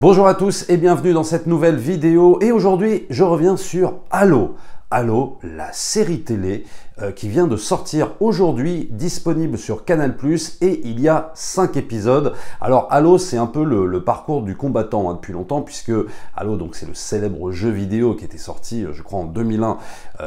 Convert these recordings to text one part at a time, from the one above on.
Bonjour à tous et bienvenue dans cette nouvelle vidéo et aujourd'hui je reviens sur Halo. Halo, la série télé qui vient de sortir aujourd'hui, disponible sur Canal+, et il y a 5 épisodes. Alors Halo, c'est un peu le parcours du combattant depuis longtemps, puisque Halo, donc c'est le célèbre jeu vidéo qui était sorti, je crois en 2001,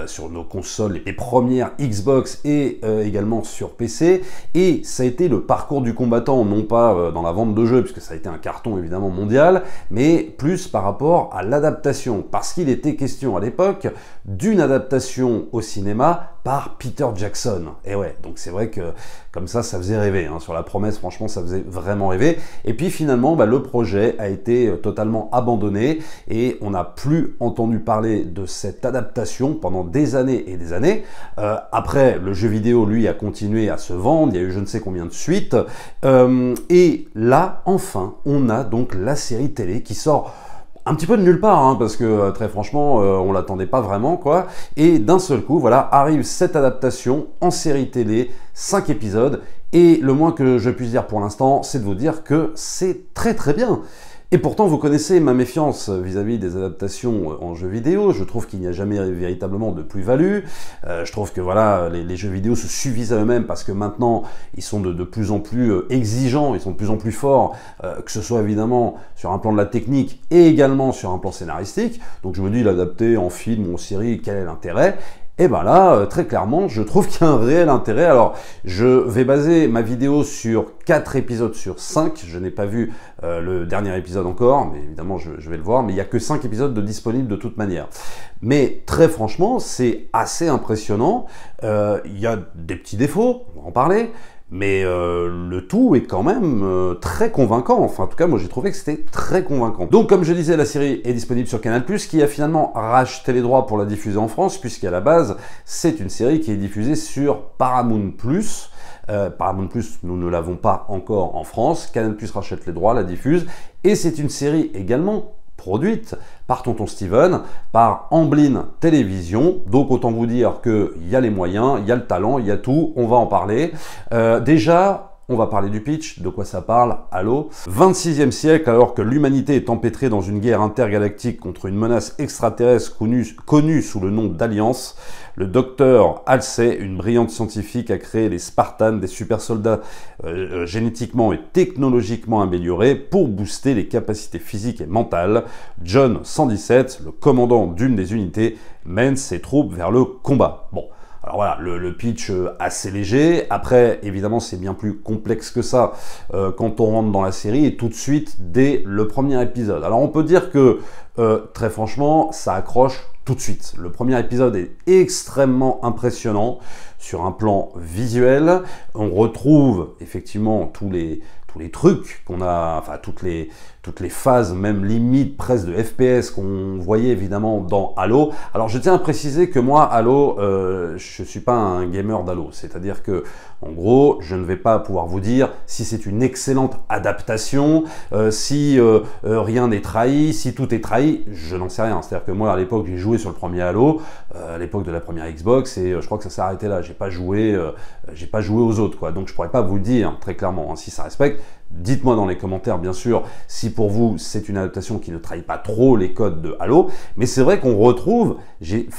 sur nos consoles, les premières Xbox et également sur PC, et ça a été le parcours du combattant, non pas dans la vente de jeux, puisque ça a été un carton évidemment mondial, mais plus par rapport à l'adaptation, parce qu'il était question à l'époque d'une adaptation au cinéma par Peter Jackson. Et ouais, donc c'est vrai que comme ça faisait rêver. Hein. Sur la promesse, franchement, ça faisait vraiment rêver. Et puis finalement, le projet a été totalement abandonné et on n'a plus entendu parler de cette adaptation pendant des années et des années. Après, le jeu vidéo, lui, a continué à se vendre. Il y a eu je ne sais combien de suites. Et là, enfin, on a donc la série télé qui sort un petit peu de nulle part, hein, parce que très franchement, on l'attendait pas vraiment, quoi. Et d'un seul coup, voilà, arrive cette adaptation en série télé, 5 épisodes, et le moins que je puisse dire pour l'instant, c'est de vous dire que c'est très très bien. Et pourtant, vous connaissez ma méfiance vis-à-vis des adaptations en jeux vidéo. Je trouve qu'il n'y a jamais véritablement de plus-value. Je trouve que voilà, les jeux vidéo se suffisent à eux-mêmes parce que maintenant, ils sont de plus en plus exigeants, ils sont de plus en plus forts, que ce soit évidemment sur un plan de la technique et également sur un plan scénaristique. Donc je me dis, l'adapter en film ou en série, quel est l'intérêt ? Et ben là, très clairement, je trouve qu'il y a un réel intérêt. Alors, je vais baser ma vidéo sur 4 épisodes sur 5. Je n'ai pas vu le dernier épisode encore, mais évidemment, je vais le voir. Mais il n'y a que 5 épisodes de disponibles de toute manière. Mais très franchement, c'est assez impressionnant. Il y a des petits défauts, on va en parler. Mais le tout est quand même très convaincant. Enfin, en tout cas, moi, j'ai trouvé que c'était très convaincant. Donc, comme je disais, la série est disponible sur Canal+, qui a finalement racheté les droits pour la diffuser en France, puisqu'à la base, c'est une série qui est diffusée sur Paramount+. Paramount+, nous ne l'avons pas encore en France. Canal+ rachète les droits, la diffuse. Et c'est une série également produite par Tonton Steven, par Amblin Télévision. Donc autant vous dire qu'il y a les moyens, il y a le talent, il y a tout, on va en parler. Déjà, on va parler du pitch, de quoi ça parle, Halo. 26e siècle, alors que l'humanité est empêtrée dans une guerre intergalactique contre une menace extraterrestre connue sous le nom d'Alliance, le docteur Halsey, une brillante scientifique, a créé les Spartans, des super soldats génétiquement et technologiquement améliorés pour booster les capacités physiques et mentales. John 117, le commandant d'une des unités, mène ses troupes vers le combat. Bon. Alors voilà, le pitch assez léger. Après, évidemment, c'est bien plus complexe que ça quand on rentre dans la série et tout de suite dès le premier épisode. Alors on peut dire que, très franchement, ça accroche tout de suite. Le premier épisode est extrêmement impressionnant sur un plan visuel. On retrouve effectivement tous les trucs qu'on a, enfin toutes les phases, même limite presque de FPS qu'on voyait évidemment dans Halo. Alors je tiens à préciser que moi, Halo, je suis pas un gamer d'Halo. C'est-à-dire que, en gros, je ne vais pas pouvoir vous dire si c'est une excellente adaptation, si rien n'est trahi, si tout est trahi, je n'en sais rien. C'est-à-dire que moi, à l'époque, j'ai joué sur le premier Halo, à l'époque de la première Xbox, et je crois que ça s'est arrêté là. J'ai pas joué aux autres, quoi. Donc je pourrais pas vous le dire très clairement, hein, si ça respecte. Dites-moi dans les commentaires, bien sûr, si pour vous c'est une adaptation qui ne trahit pas trop les codes de Halo, mais c'est vrai qu'on retrouve,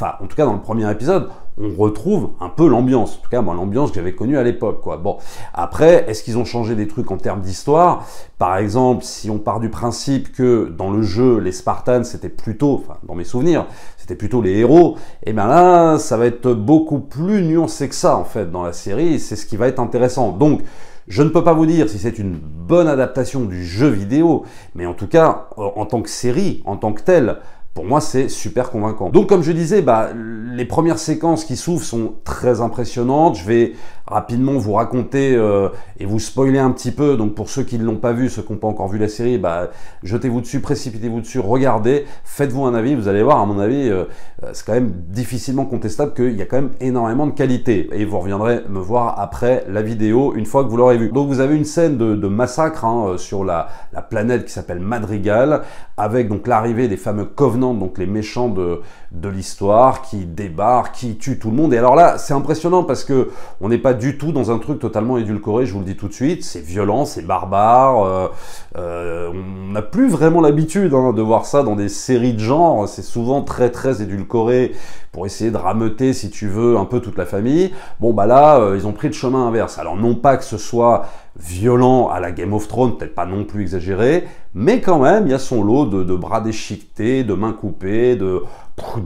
en tout cas dans le premier épisode, on retrouve un peu l'ambiance, en tout cas moi l'ambiance que j'avais connue à l'époque, quoi. Bon, après, est-ce qu'ils ont changé des trucs en termes d'histoire? Par exemple, si on part du principe que dans le jeu, les Spartans, c'était plutôt, enfin dans mes souvenirs, c'était plutôt les héros, et bien là, ça va être beaucoup plus nuancé que ça, en fait, dans la série, et c'est ce qui va être intéressant. Donc, je ne peux pas vous dire si c'est une bonne adaptation du jeu vidéo, mais en tout cas, en tant que série, en tant que telle, pour moi, c'est super convaincant. Donc, comme je disais, les premières séquences qui s'ouvrent sont très impressionnantes. Je vais rapidement vous raconter et vous spoiler un petit peu. Donc, pour ceux qui ne l'ont pas vu, ceux qui n'ont pas encore vu la série, jetez-vous dessus, précipitez-vous dessus, regardez, faites-vous un avis. Vous allez voir, à mon avis, c'est quand même difficilement contestable qu'il y a quand même énormément de qualité. Et vous reviendrez me voir après la vidéo, une fois que vous l'aurez vu. Donc, vous avez une scène de massacre sur la planète qui s'appelle Madrigal, avec donc l'arrivée des fameux Covenants représentent donc les méchants de l'histoire, qui débarquent, qui tuent tout le monde. Et alors là, c'est impressionnant parce que on n'est pas du tout dans un truc totalement édulcoré, je vous le dis tout de suite. C'est violent, c'est barbare. On n'a plus vraiment l'habitude de voir ça dans des séries de genre. C'est souvent très très édulcoré pour essayer de rameuter, si tu veux, un peu toute la famille. Bon bah là, ils ont pris le chemin inverse. Alors non pas que ce soit violent à la Game of Thrones, peut-être pas non plus exagéré, mais quand même, il y a son lot de bras déchiquetés, de mains coupées,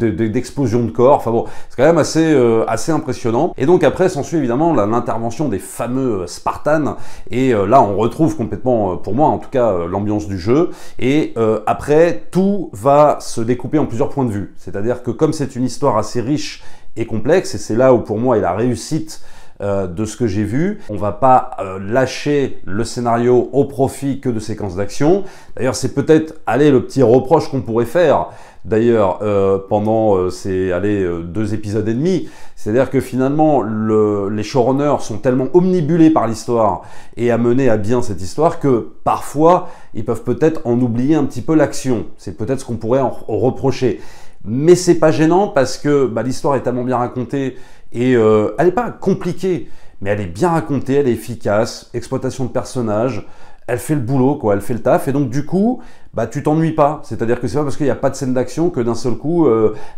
d'explosions de corps. Enfin bon, c'est quand même assez impressionnant. Et donc après, s'ensuit évidemment l'intervention des fameux Spartans. Et là, on retrouve complètement, pour moi en tout cas, l'ambiance du jeu. Et après, tout va se découper en plusieurs points de vue. C'est-à-dire que comme c'est une histoire assez riche et complexe, et c'est là où pour moi est la réussite de ce que j'ai vu. On va pas lâcher le scénario au profit que de séquences d'action. D'ailleurs, c'est peut-être le petit reproche qu'on pourrait faire d'ailleurs pendant ces 2 épisodes et demi. C'est-à-dire que finalement, les showrunners sont tellement omnibulés par l'histoire et à mener à bien cette histoire que parfois, ils peuvent peut-être en oublier un petit peu l'action. C'est peut-être ce qu'on pourrait en reprocher. Mais c'est pas gênant parce que l'histoire est tellement bien racontée et elle n'est pas compliquée, mais elle est bien racontée, elle est efficace, exploitation de personnages, elle fait le boulot, quoi, elle fait le taf, et donc du coup, tu t'ennuies pas. C'est-à-dire que c'est pas parce qu'il n'y a pas de scène d'action que d'un seul coup,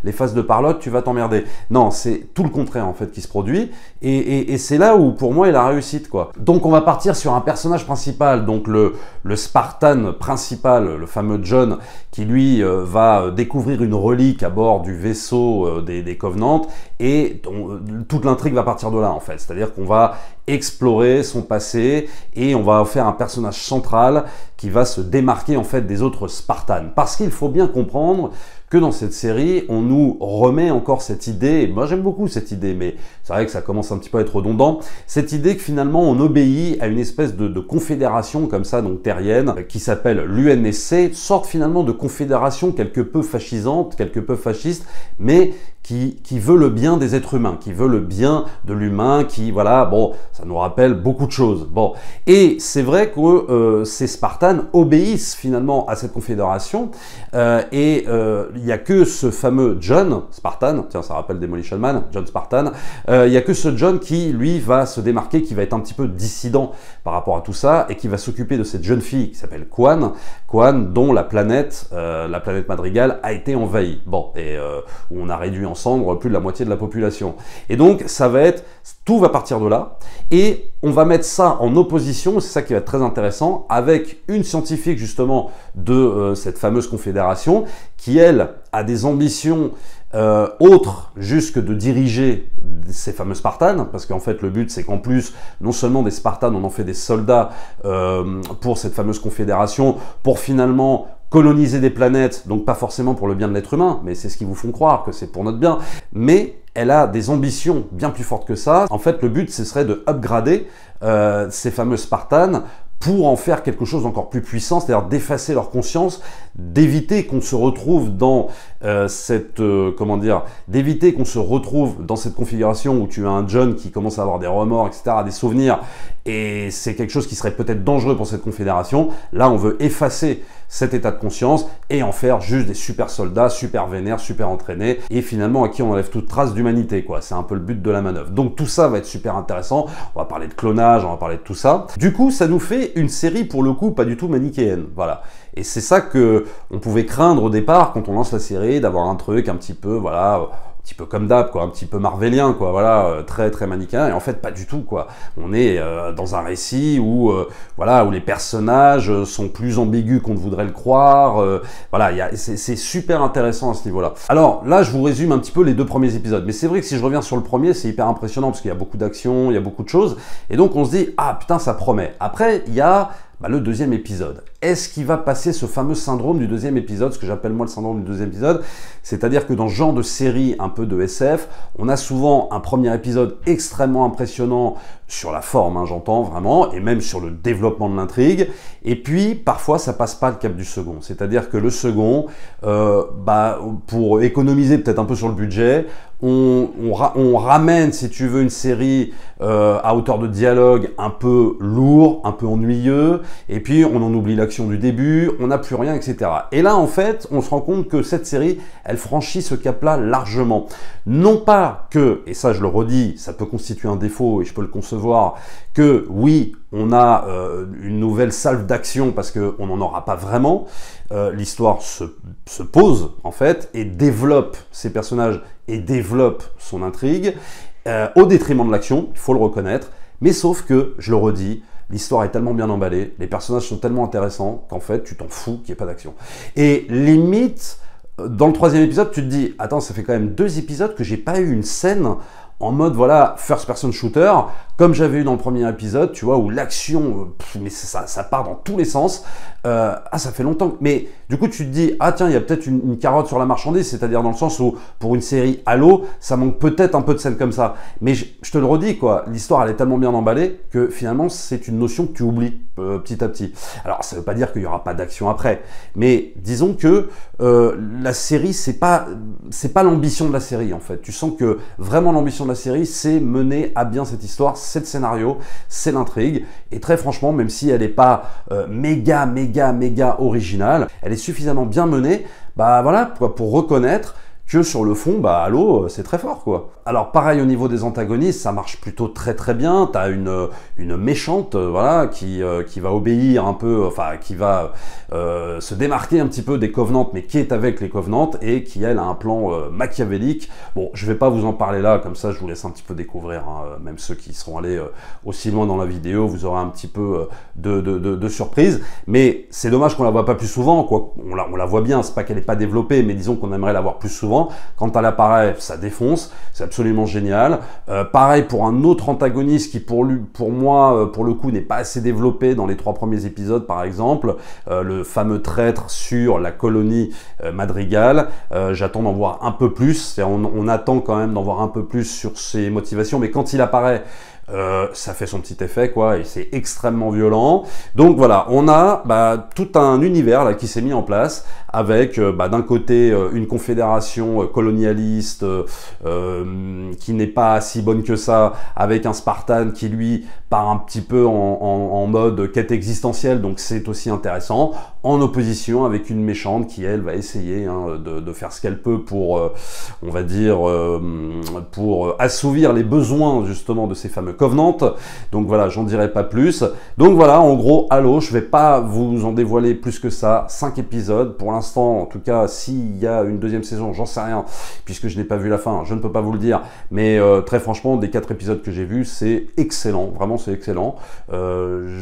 les phases de parlotte, tu vas t'emmerder. Non, c'est tout le contraire en fait qui se produit, et c'est là où pour moi est la réussite, quoi. Donc on va partir sur un personnage principal, donc le Spartan principal, le fameux Jon, qui lui va découvrir une relique à bord du vaisseau des Covenants, et toute l'intrigue va partir de là en fait. C'est-à-dire qu'on va explorer son passé et on va faire un personnage central qui va se démarquer en fait des autres Spartans. Parce qu'il faut bien comprendre que dans cette série, on nous remet encore cette idée, et moi j'aime beaucoup cette idée, mais c'est vrai que ça commence un petit peu à être redondant, cette idée que finalement on obéit à une espèce de confédération comme ça, donc terrienne, qui s'appelle l'UNSC, sorte finalement de confédération quelque peu fascisante, quelque peu fasciste, mais qui veut le bien des êtres humains, qui veut le bien de l'humain, qui, voilà, bon, ça nous rappelle beaucoup de choses. Bon, et c'est vrai que ces Spartans obéissent finalement à cette confédération, et il n'y a que ce fameux Jon Spartan, tiens, ça rappelle Demolition Man, Jon Spartan, il n'y a que ce Jon qui, lui, va se démarquer, qui va être un petit peu dissident par rapport à tout ça, et qui va s'occuper de cette jeune fille qui s'appelle Kwan, dont la planète Madrigal a été envahie. Bon, et où on a réduit en cendres plus de la moitié de la population. Et donc, tout va partir de là, et on va mettre ça en opposition, c'est ça qui va être très intéressant, avec une scientifique justement de cette fameuse confédération, qui elle a des ambitions autres juste que de diriger ces fameux Spartans, parce qu'en fait le but c'est qu'en plus, non seulement des Spartans, on en fait des soldats pour cette fameuse confédération, pour finalement coloniser des planètes, donc pas forcément pour le bien de l'être humain, mais c'est ce qu'ils vous font croire que c'est pour notre bien, mais elle a des ambitions bien plus fortes que ça. En fait, le but, ce serait de upgrader ces fameux Spartans pour en faire quelque chose d'encore plus puissant, c'est-à-dire d'effacer leur conscience, d'éviter qu'on se retrouve dans d'éviter qu'on se retrouve dans cette configuration où tu as un Jon qui commence à avoir des remords, etc., des souvenirs, et c'est quelque chose qui serait peut-être dangereux pour cette confédération. Là, on veut effacer cet état de conscience et en faire juste des super soldats, super vénères, super entraînés, et finalement à qui on enlève toute trace d'humanité, quoi. C'est un peu le but de la manœuvre. Donc tout ça va être super intéressant. On va parler de clonage, on va parler de tout ça. Du coup, ça nous fait une série pour le coup pas du tout manichéenne, voilà. Et c'est ça que on pouvait craindre au départ quand on lance la série, d'avoir un truc un petit peu, voilà, un petit peu comme d'hab, quoi, un petit peu marvelien, quoi, voilà, très très manichéen, et en fait pas du tout, quoi. On est dans un récit où, voilà, où les personnages sont plus ambigus qu'on ne voudrait le croire, voilà, c'est super intéressant à ce niveau-là. Alors là, je vous résume un petit peu les 2 premiers épisodes, mais c'est vrai que si je reviens sur le premier, c'est hyper impressionnant parce qu'il y a beaucoup d'action, il y a beaucoup de choses, et donc on se dit, ah putain, ça promet. Après, il y a le 2e épisode. Est-ce qu'il va passer ce fameux syndrome du 2e épisode, ce que j'appelle moi le syndrome du 2e épisode? C'est-à-dire que dans ce genre de série un peu de SF, on a souvent un premier épisode extrêmement impressionnant sur la forme, hein, j'entends vraiment, et même sur le développement de l'intrigue, et puis parfois ça passe pas le cap du second. C'est-à-dire que le second, pour économiser peut-être un peu sur le budget, on ramène, si tu veux, une série à hauteur de dialogue un peu lourd, un peu ennuyeux, et puis on en oublie l'action du début, on n'a plus rien, etc. Et là, en fait, on se rend compte que cette série, elle franchit ce cap-là largement. Non pas que, et ça je le redis, ça peut constituer un défaut, et je peux le concevoir, que oui, on a une nouvelle salve d'action parce qu'on n'en aura pas vraiment. L'histoire se pose, en fait, et développe ses personnages et développe son intrigue, au détriment de l'action, il faut le reconnaître. Mais sauf que, je le redis, l'histoire est tellement bien emballée, les personnages sont tellement intéressants qu'en fait, tu t'en fous qu'il n'y ait pas d'action. Et limite, dans le 3e épisode, tu te dis, attends, ça fait quand même 2 épisodes que j'ai pas eu une scène en mode, voilà, first person shooter, comme j'avais eu dans le 1er épisode, tu vois, où l'action, mais ça part dans tous les sens. Ça fait longtemps. Mais du coup, tu te dis, ah tiens, il y a peut-être une carotte sur la marchandise, c'est-à-dire dans le sens où, pour une série Halo, ça manque peut-être un peu de scènes comme ça. Mais je te le redis, quoi, l'histoire, elle est tellement bien emballée que finalement, c'est une notion que tu oublies petit à petit. Alors, ça veut pas dire qu'il y aura pas d'action après, mais disons que la série, c'est pas l'ambition de la série, en fait. Tu sens que vraiment l'ambition de la série, c'est mener à bien cette histoire, c'est le scénario, c'est l'intrigue. Et très franchement, même si elle n'est pas méga originale, elle est suffisamment bien menée, bah voilà, pour reconnaître que sur le fond, bah Halo, c'est très fort, quoi. Alors pareil au niveau des antagonistes, ça marche plutôt très bien. T'as une méchante, voilà, qui va obéir un peu, enfin qui va se démarquer un petit peu des Covenants, mais qui est avec les Covenants et qui elle a un plan machiavélique. Bon, je vais pas vous en parler là, comme ça je vous laisse un petit peu découvrir, hein, même ceux qui seront allés aussi loin dans la vidéo, vous aurez un petit peu de surprise. Mais c'est dommage qu'on la voit pas plus souvent, quoi. On la voit bien, c'est pas qu'elle est pas développée, mais disons qu'on aimerait la voir plus souvent. Quand elle apparaît, ça défonce, c'est absolument génial. Pareil pour un autre antagoniste qui pour moi, pour le coup, n'est pas assez développé dans les 3 premiers épisodes, par exemple, le fameux traître sur la colonie Madrigal. J'attends d'en voir un peu plus, on attend quand même d'en voir un peu plus sur ses motivations, mais quand il apparaît, ça fait son petit effet, quoi, et c'est extrêmement violent. Donc voilà, on a tout un univers là qui s'est mis en place avec d'un côté une confédération colonialiste qui n'est pas si bonne que ça, avec un Spartan qui lui part un petit peu en mode quête existentielle, donc c'est aussi intéressant, en opposition avec une méchante qui elle va essayer de faire ce qu'elle peut pour, on va dire, pour assouvir les besoins justement de ces fameux Covenants. Donc voilà, j'en dirai pas plus. Donc voilà, en gros, Halo, je vais pas vous en dévoiler plus que ça. 5 épisodes pour l'instant, en tout cas, s'il y a une 2e saison, j'en sais rien, puisque je n'ai pas vu la fin, je ne peux pas vous le dire. Mais très franchement, des 4 épisodes que j'ai vus, c'est excellent, vraiment c'est excellent.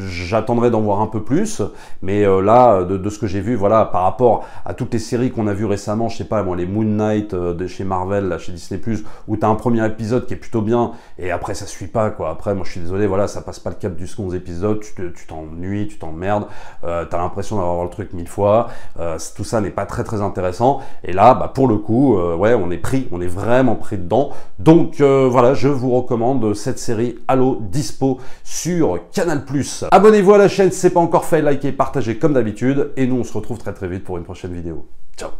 J'attendrai d'en voir un peu plus, mais là, de ce que j'ai vu, voilà, par rapport à toutes les séries qu'on a vues récemment, je sais pas, moi, les Moon Knight de chez Marvel, là, chez Disney+, où tu as un premier épisode qui est plutôt bien, et après ça suit pas, quoi. Après, moi je suis désolé, voilà, ça passe pas le cap du second épisode, tu t'ennuies, tu t'emmerdes, t'as l'impression d'avoir le truc 1000 fois, tout ça n'est pas très intéressant, et là, pour le coup, ouais, on est vraiment pris dedans. Donc voilà, je vous recommande cette série Halo, dispo sur Canal+. Abonnez-vous à la chaîne si ce n'est pas encore fait, likez, partagez comme d'habitude, et nous on se retrouve très vite pour une prochaine vidéo. Ciao.